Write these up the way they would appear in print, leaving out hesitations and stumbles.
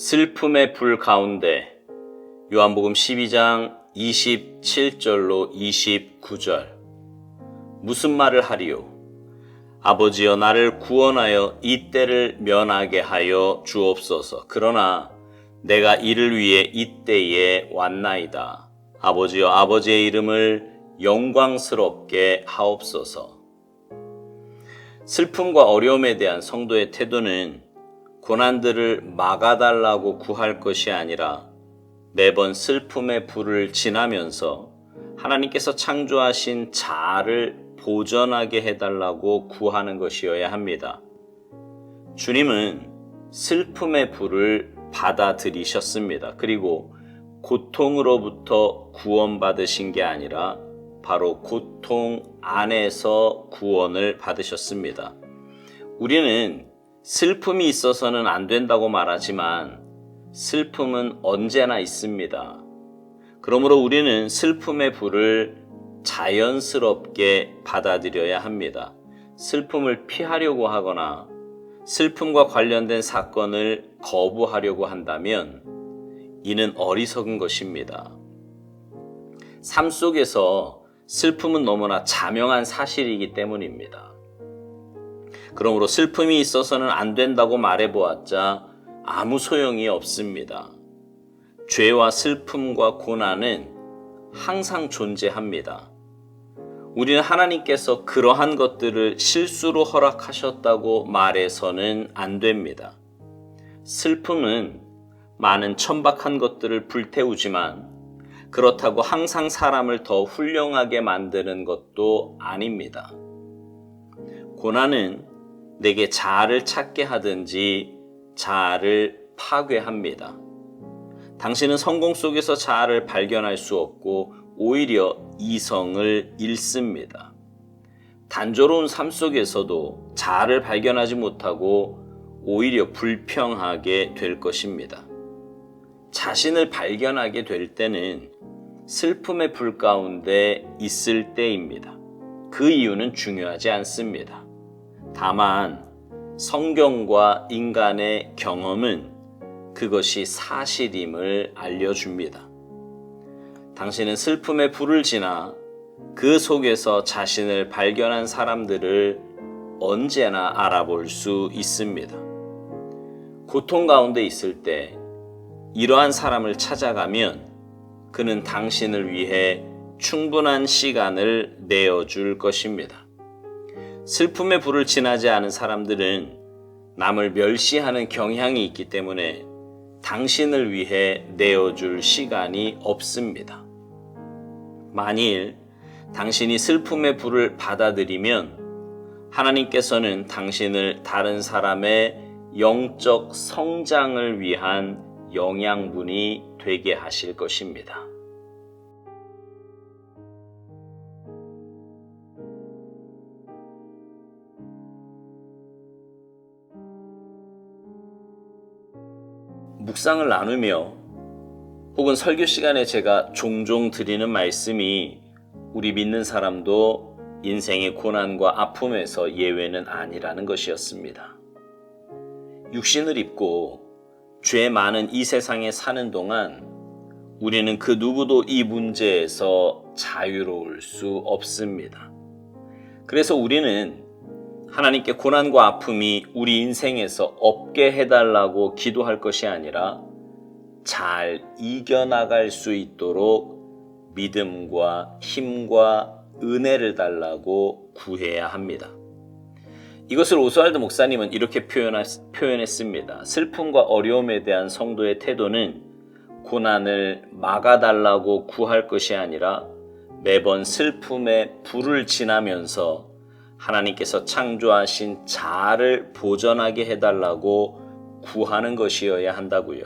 슬픔의 불 가운데 요한복음 12장 27절로 29절 무슨 말을 하리요? 아버지여 나를 구원하여 이 때를 면하게 하여 주옵소서. 그러나 내가 이를 위해 이 때에 왔나이다. 아버지여 아버지의 이름을 영광스럽게 하옵소서. 슬픔과 어려움에 대한 성도의 태도는 고난들을 막아달라고 구할 것이 아니라 매번 슬픔의 불을 지나면서 하나님께서 창조하신 자아를 보전하게 해달라고 구하는 것이어야 합니다. 주님은 슬픔의 불을 받아들이셨습니다. 그리고 고통으로부터 구원받으신 게 아니라 바로 고통 안에서 구원을 받으셨습니다. 우리는 슬픔이 있어서는 안 된다고 말하지만 슬픔은 언제나 있습니다. 그러므로 우리는 슬픔의 불을 자연스럽게 받아들여야 합니다. 슬픔을 피하려고 하거나 슬픔과 관련된 사건을 거부하려고 한다면 이는 어리석은 것입니다. 삶 속에서 슬픔은 너무나 자명한 사실이기 때문입니다. 그러므로 슬픔이 있어서는 안 된다고 말해보았자 아무 소용이 없습니다. 죄와 슬픔과 고난은 항상 존재합니다. 우리는 하나님께서 그러한 것들을 실수로 허락하셨다고 말해서는 안 됩니다. 슬픔은 많은 천박한 것들을 불태우지만 그렇다고 항상 사람을 더 훌륭하게 만드는 것도 아닙니다. 고난은 내게 자아를 찾게 하든지 자아를 파괴합니다. 당신은 성공 속에서 자아를 발견할 수 없고 오히려 이성을 잃습니다. 단조로운 삶 속에서도 자아를 발견하지 못하고 오히려 불평하게 될 것입니다. 자신을 발견하게 될 때는 슬픔의 불 가운데 있을 때입니다. 그 이유는 중요하지 않습니다. 다만 성경과 인간의 경험은 그것이 사실임을 알려줍니다. 당신은 슬픔의 불을 지나 그 속에서 자신을 발견한 사람들을 언제나 알아볼 수 있습니다. 고통 가운데 있을 때 이러한 사람을 찾아가면 그는 당신을 위해 충분한 시간을 내어줄 것입니다. 슬픔의 불을 지나지 않은 사람들은 남을 멸시하는 경향이 있기 때문에 당신을 위해 내어줄 시간이 없습니다. 만일 당신이 슬픔의 불을 받아들이면 하나님께서는 당신을 다른 사람의 영적 성장을 위한 영양분이 되게 하실 것입니다. 묵상을 나누며 혹은 설교 시간에 제가 종종 드리는 말씀이 우리 믿는 사람도 인생의 고난과 아픔에서 예외는 아니라는 것이었습니다. 육신을 입고 죄 많은 이 세상에 사는 동안 우리는 그 누구도 이 문제에서 자유로울 수 없습니다. 그래서 우리는 하나님께 고난과 아픔이 우리 인생에서 없게 해달라고 기도할 것이 아니라 잘 이겨나갈 수 있도록 믿음과 힘과 은혜를 달라고 구해야 합니다. 이것을 오스왈드 목사님은 이렇게 표현했습니다. 슬픔과 어려움에 대한 성도의 태도는 고난을 막아달라고 구할 것이 아니라 매번 슬픔의 불을 지나면서 하나님께서 창조하신 자아를 보전하게 해달라고 구하는 것이어야 한다고요.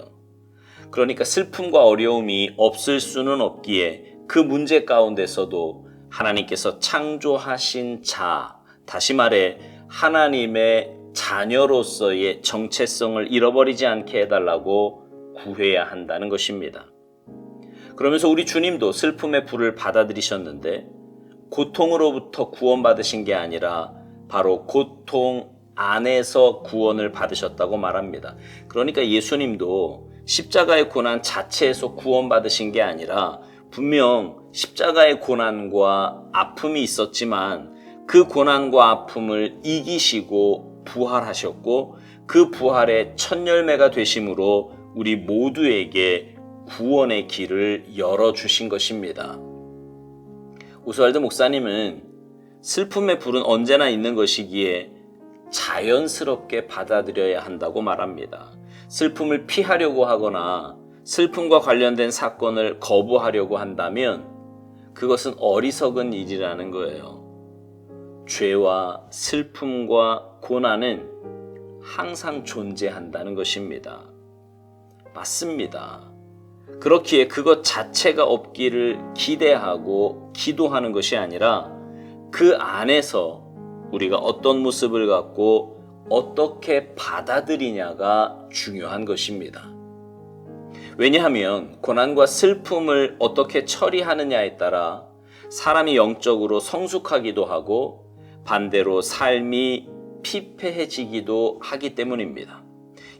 그러니까 슬픔과 어려움이 없을 수는 없기에 그 문제 가운데서도 하나님께서 창조하신 자아, 다시 말해 하나님의 자녀로서의 정체성을 잃어버리지 않게 해달라고 구해야 한다는 것입니다. 그러면서 우리 주님도 슬픔의 불을 받아들이셨는데 고통으로부터 구원받으신 게 아니라 바로 고통 안에서 구원을 받으셨다고 말합니다. 그러니까 예수님도 십자가의 고난 자체에서 구원받으신 게 아니라 분명 십자가의 고난과 아픔이 있었지만 그 고난과 아픔을 이기시고 부활하셨고 그 부활의 첫 열매가 되심으로 우리 모두에게 구원의 길을 열어주신 것입니다. 오스왈드 목사님은 슬픔의 불은 언제나 있는 것이기에 자연스럽게 받아들여야 한다고 말합니다. 슬픔을 피하려고 하거나 슬픔과 관련된 사건을 거부하려고 한다면 그것은 어리석은 일이라는 거예요. 죄와 슬픔과 고난은 항상 존재한다는 것입니다. 맞습니다. 그렇기에 그것 자체가 없기를 기대하고 기도하는 것이 아니라 그 안에서 우리가 어떤 모습을 갖고 어떻게 받아들이냐가 중요한 것입니다. 왜냐하면 고난과 슬픔을 어떻게 처리하느냐에 따라 사람이 영적으로 성숙하기도 하고 반대로 삶이 피폐해지기도 하기 때문입니다.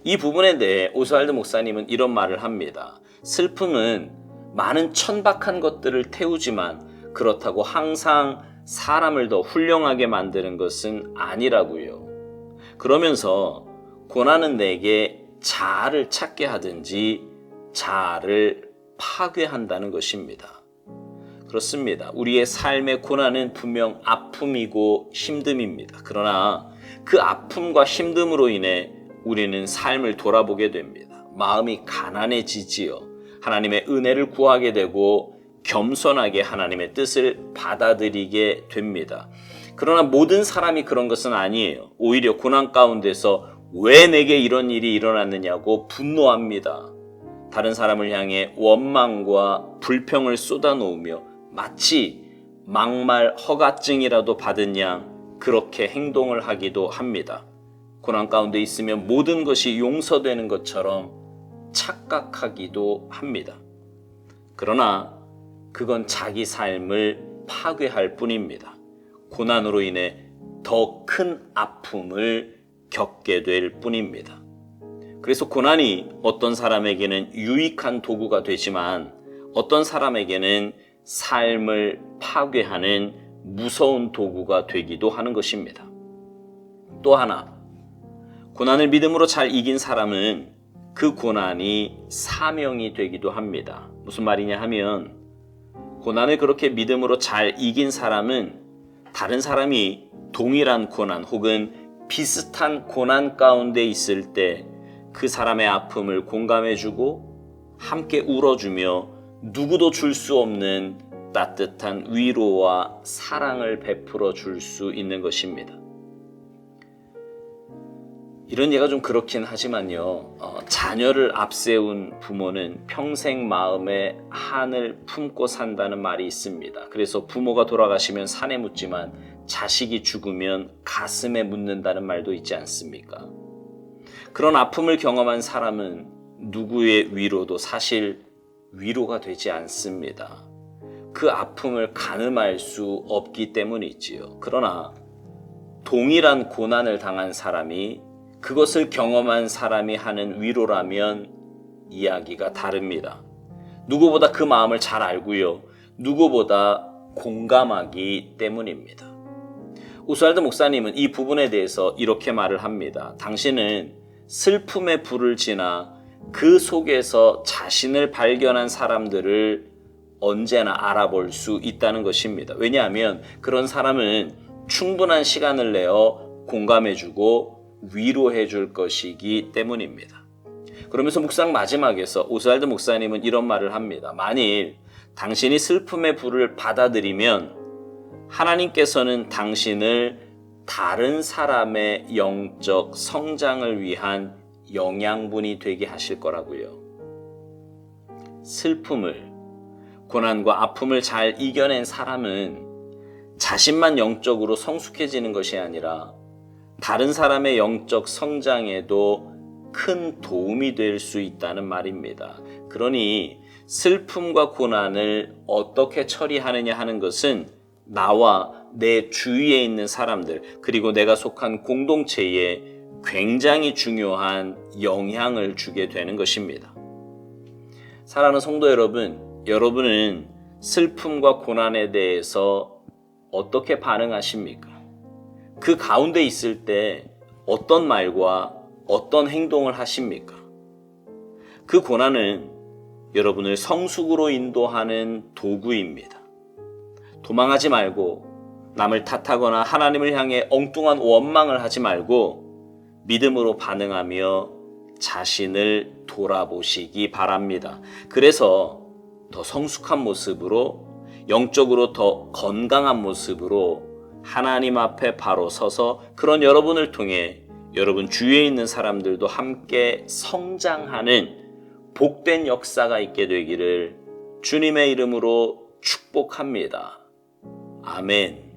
이 부분에 대해 오스왈드 목사님은 이런 말을 합니다. 슬픔은 많은 천박한 것들을 태우지만 그렇다고 항상 사람을 더 훌륭하게 만드는 것은 아니라고요. 그러면서 고난은 내게 자아를 찾게 하든지 자아를 파괴한다는 것입니다. 그렇습니다. 우리의 삶의 고난은 분명 아픔이고 힘듦입니다. 그러나 그 아픔과 힘듦으로 인해 우리는 삶을 돌아보게 됩니다. 마음이 가난해지지요. 하나님의 은혜를 구하게 되고 겸손하게 하나님의 뜻을 받아들이게 됩니다. 그러나 모든 사람이 그런 것은 아니에요. 오히려 고난 가운데서 왜 내게 이런 일이 일어났느냐고 분노합니다. 다른 사람을 향해 원망과 불평을 쏟아놓으며 마치 막말 허가증이라도 받은 양 그렇게 행동을 하기도 합니다. 고난 가운데 있으면 모든 것이 용서되는 것처럼 착각하기도 합니다. 그러나 그건 자기 삶을 파괴할 뿐입니다. 고난으로 인해 더 큰 아픔을 겪게 될 뿐입니다. 그래서 고난이 어떤 사람에게는 유익한 도구가 되지만 어떤 사람에게는 삶을 파괴하는 무서운 도구가 되기도 하는 것입니다. 또 하나, 고난을 믿음으로 잘 이긴 사람은 그 고난이 사명이 되기도 합니다. 무슨 말이냐 하면 고난을 그렇게 믿음으로 잘 이긴 사람은 다른 사람이 동일한 고난 혹은 비슷한 고난 가운데 있을 때 그 사람의 아픔을 공감해주고 함께 울어주며 누구도 줄 수 없는 따뜻한 위로와 사랑을 베풀어 줄 수 있는 것입니다. 이런 예가 좀 그렇긴 하지만요. 자녀를 앞세운 부모는 평생 마음에 한을 품고 산다는 말이 있습니다. 그래서 부모가 돌아가시면 산에 묻지만 자식이 죽으면 가슴에 묻는다는 말도 있지 않습니까? 그런 아픔을 경험한 사람은 누구의 위로도 사실 위로가 되지 않습니다. 그 아픔을 가늠할 수 없기 때문이지요. 그러나 동일한 고난을 당한 사람이 그것을 경험한 사람이 하는 위로라면 이야기가 다릅니다. 누구보다 그 마음을 잘 알고요. 누구보다 공감하기 때문입니다. 오스왈드 목사님은 이 부분에 대해서 이렇게 말을 합니다. 당신은 슬픔의 불을 지나 그 속에서 자신을 발견한 사람들을 언제나 알아볼 수 있다는 것입니다. 왜냐하면 그런 사람은 충분한 시간을 내어 공감해주고 위로해줄 것이기 때문입니다. 그러면서 묵상 마지막에서 오스왈드 목사님은 이런 말을 합니다. 만일 당신이 슬픔의 불을 받아들이면 하나님께서는 당신을 다른 사람의 영적 성장을 위한 영양분이 되게 하실 거라고요. 슬픔을, 고난과 아픔을 잘 이겨낸 사람은 자신만 영적으로 성숙해지는 것이 아니라 다른 사람의 영적 성장에도 큰 도움이 될 수 있다는 말입니다. 그러니 슬픔과 고난을 어떻게 처리하느냐 하는 것은 나와 내 주위에 있는 사람들 그리고 내가 속한 공동체에 굉장히 중요한 영향을 주게 되는 것입니다. 사랑하는 성도 여러분, 여러분은 슬픔과 고난에 대해서 어떻게 반응하십니까? 그 가운데 있을 때 어떤 말과 어떤 행동을 하십니까? 그 고난은 여러분을 성숙으로 인도하는 도구입니다. 도망하지 말고 남을 탓하거나 하나님을 향해 엉뚱한 원망을 하지 말고 믿음으로 반응하며 자신을 돌아보시기 바랍니다. 그래서 더 성숙한 모습으로, 영적으로 더 건강한 모습으로 하나님 앞에 바로 서서 그런 여러분을 통해 여러분 주위에 있는 사람들도 함께 성장하는 복된 역사가 있게 되기를 주님의 이름으로 축복합니다. 아멘.